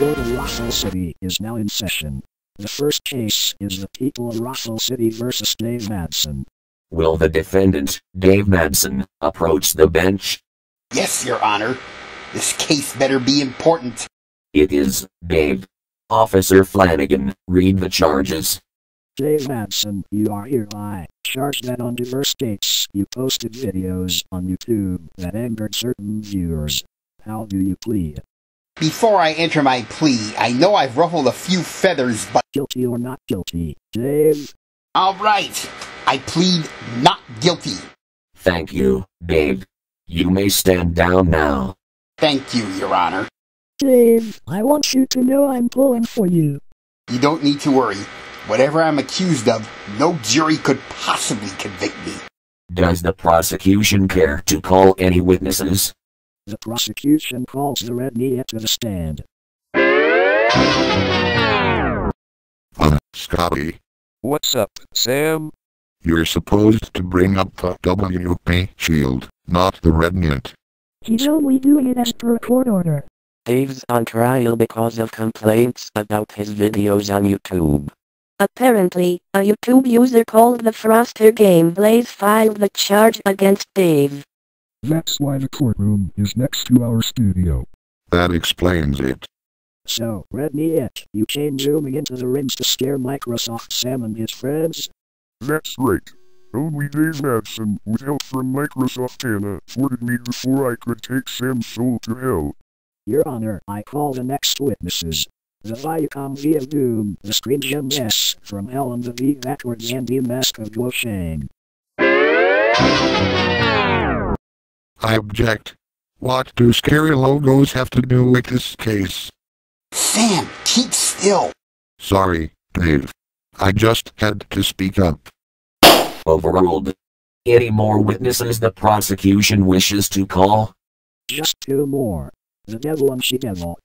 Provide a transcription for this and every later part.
Court of Rockville City is now in session. The first case is the people of Rockville City versus Dave Madson. Will the defendant, Dave Madson, approach the bench? Yes, Your Honor. This case better be important. It is, Dave. Officer Flanagan, read the charges. Dave Madson, you are hereby charged that on diverse dates you posted videos on YouTube that angered certain viewers. How do you plead? Before I enter my plea, I know I've ruffled a few feathers, but... Guilty or not guilty, Dave? All right. I plead not guilty. Thank you, Dave. You may stand down now. Thank you, Your Honor. Dave, I want you to know I'm pulling for you. You don't need to worry. Whatever I'm accused of, no jury could possibly convict me. Does the prosecution care to call any witnesses? The prosecution calls the red knee to the stand. Scotty. What's up, Sam? You're supposed to bring up the WP shield, not the red nit. He's only doing it as per court order. Dave's on trial because of complaints about his videos on YouTube. Apparently, a YouTube user called the Froster Gameplays filed the charge against Dave. That's why the courtroom is next to our studio. That explains it. So, Red Niet, you came zooming into the rings to scare Microsoft Sam and his friends? That's right. Only Dave Madson, with help from Microsoft Anna, thwarted me before I could take Sam's soul to hell. Your Honor, I call the next witnesses. The Viacom V of Doom, the Screen Gem S from Hell and the V backwards and the Mask of Woshang. I object. What do scary logos have to do with this case? Sam, keep still. Sorry, Dave. I just had to speak up. Overruled. Any more witnesses the prosecution wishes to call? Just two more. The Devil and She-Devil.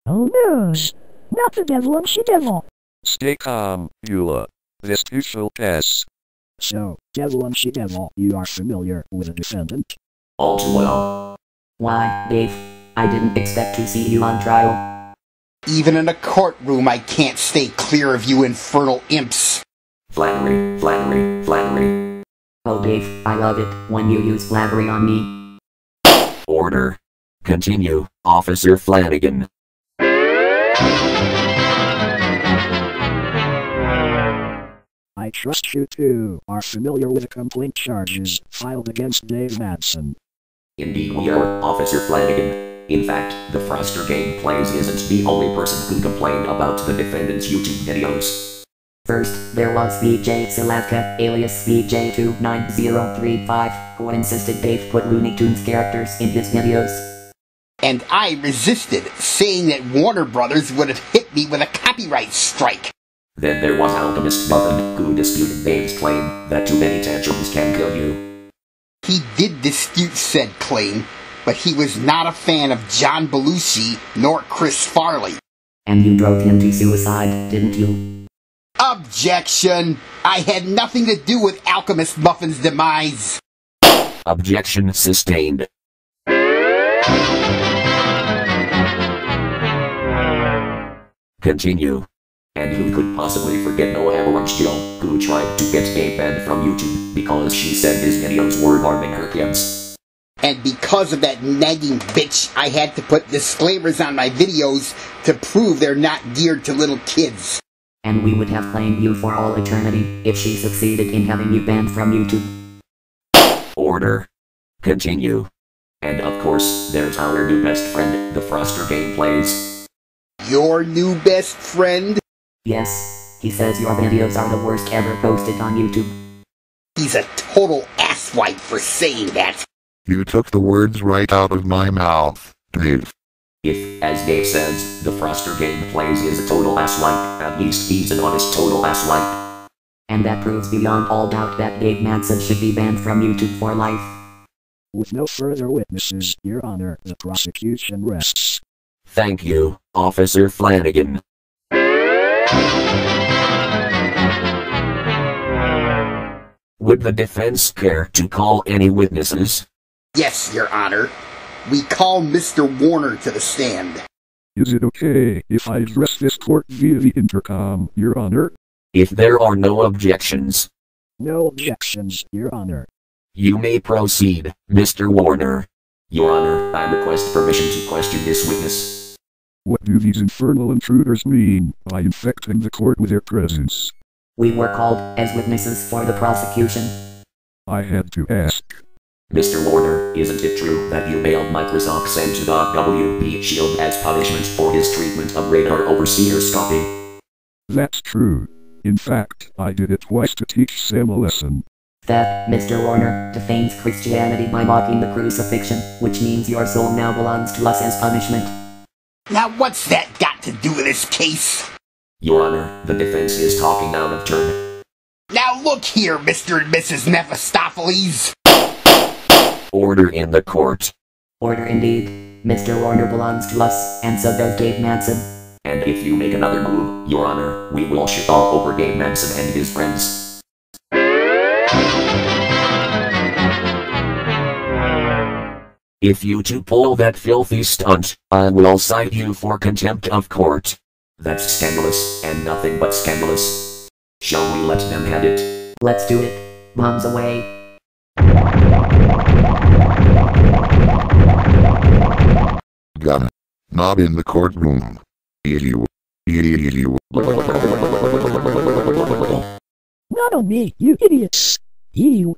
Oh no! Not the Devil and She-Devil! Stay calm, Beulah. This too shall pass. So, Devil and She-Devil, you are familiar with the defendant? All too well. Why, Dave? I didn't expect to see you on trial. Even in a courtroom, I can't stay clear of you infernal imps. Flattery, flattery, flattery. Oh, Dave, I love it when you use flattery on me. Order. Continue, Officer Flanagan. I trust you two are familiar with the complaint charges filed against Dave Madson. Indeed we are, Officer Flanagan. In fact, the Froster Gameplays isn't the only person who complained about the defendant's YouTube videos. First, there was VJ Silatka, alias VJ29035, who insisted Dave put Looney Tunes characters in his videos. And I resisted, saying that Warner Brothers would have hit me with a copyright strike. Then there was Alchemist Muffin, who disputed Dave's claim that too many tantrums can kill you. He did dispute said claim, but he was not a fan of John Belushi nor Chris Farley. And you drove him to suicide, didn't you? Objection! I had nothing to do with Alchemist Muffin's demise. Objection sustained. Continue. And who could possibly forget Noah Avalanche Jill, who tried to get Dave banned from YouTube because she said his videos were harming her kids. And because of that nagging bitch, I had to put disclaimers on my videos to prove they're not geared to little kids. And we would have claimed you for all eternity if she succeeded in having you banned from YouTube. Order. Continue. And of course, there's our new best friend, the Froster Gameplays. Your new best friend? Yes, he says your videos are the worst ever posted on YouTube. He's a total asswipe for saying that. You took the words right out of my mouth, Dave. If, as Dave says, the Froster Gameplays is a total asswipe, at least he's an honest total asswipe. And that proves beyond all doubt that Dave Madson should be banned from YouTube for life. With no further witnesses, Your Honor, the prosecution rests. Thank you, Officer Flanagan. Would the defense care to call any witnesses? Yes, Your Honor. We call Mr. Warner to the stand. Is it okay if I address this court via the intercom, Your Honor? If there are no objections, No objections, Your Honor. you may proceed, Mr. Warner. Your Honor, I request permission to question this witness. What do these infernal intruders mean by infecting the court with their presence? We were called as witnesses for the prosecution. I had to ask. Mr. Warner, isn't it true that you mailed Microsoft's into the WB Shield as punishment for his treatment of radar overseer Scotty? That's true. In fact, I did it twice to teach Sam a lesson. That, Mr. Warner, defames Christianity by mocking the crucifixion, which means your soul now belongs to us as punishment. Now what's that got to do with this case? Your Honor, the defense is talking out of turn. Now look here, Mr. and Mrs. Mephistopheles. Order in the court. Order indeed. Mr. Warner belongs to us, and so does Dave Madson. And if you make another move, Your Honor, we will shit all over Dave Madson and his friends. If you two pull that filthy stunt, I will cite you for contempt of court. That's scandalous, and nothing but scandalous. Shall we let them have it? Let's do it. Mom's away. Got it. Not in the courtroom. You. Not on me, you idiots. You.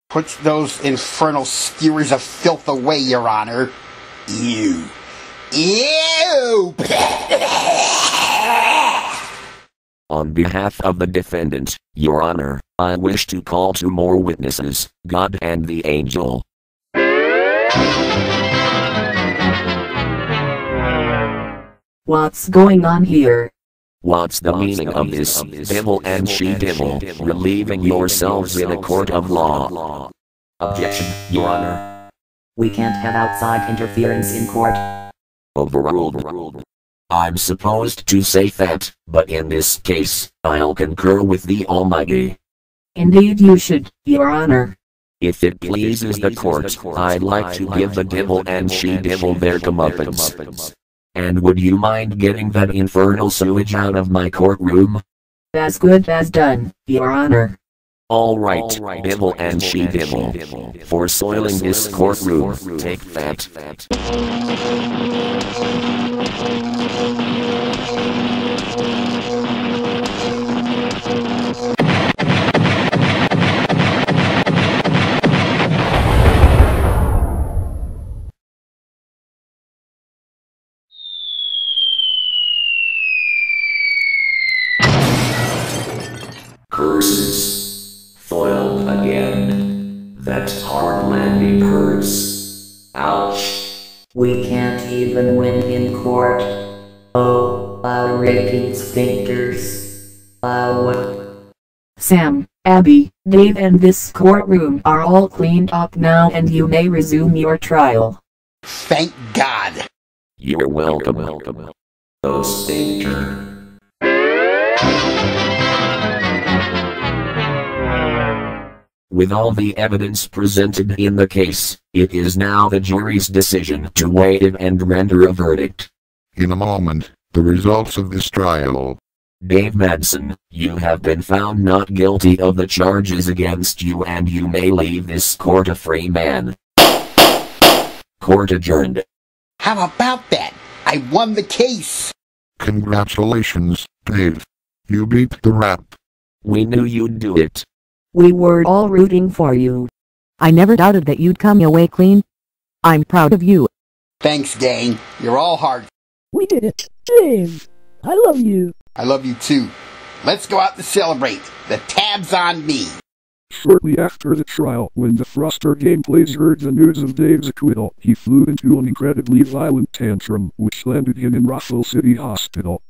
Put those infernal skewers of filth away, Your Honor. Ew. Ew! On behalf of the defendant, Your Honor, I wish to call two more witnesses, God and the angel. What's going on here? What's the meaning of this, devil and she-devil, relieving yourselves in a court of law? Objection, Your Honor. We can't have outside interference in court. Overruled. I'm supposed to say that, but in this case, I'll concur with the Almighty. Indeed you should, Your Honor. If it pleases the court, I'd like to give the devil and she-devil their comeuppance. And would you mind getting that infernal sewage out of my courtroom? As good as done, Your Honor. All right, devil and she-devil. For soiling this courtroom, take that. Curses. Foiled again. That hard landing hurts. Ouch. We can't even win in court. Oh, our raking sphincters. Sam, Abby, Dave and this courtroom are all cleaned up now and you may resume your trial. Thank God. You're welcome. Oh, stinker. With all the evidence presented in the case, it is now the jury's decision to weigh it and render a verdict. In a moment, the results of this trial. Dave Madson, you have been found not guilty of the charges against you and you may leave this court a free man. Court adjourned. How about that? I won the case. Congratulations, Dave. You beat the rap. We knew you'd do it. We were all rooting for you. I never doubted that you'd come away clean. I'm proud of you. Thanks, gang. You're all hard. We did it. Dave, I love you. I love you too. Let's go out to celebrate. The tab's on me. Shortly after the trial, when the Froster gameplays heard the news of Dave's acquittal, he flew into an incredibly violent tantrum, which landed him in Rockville City Hospital.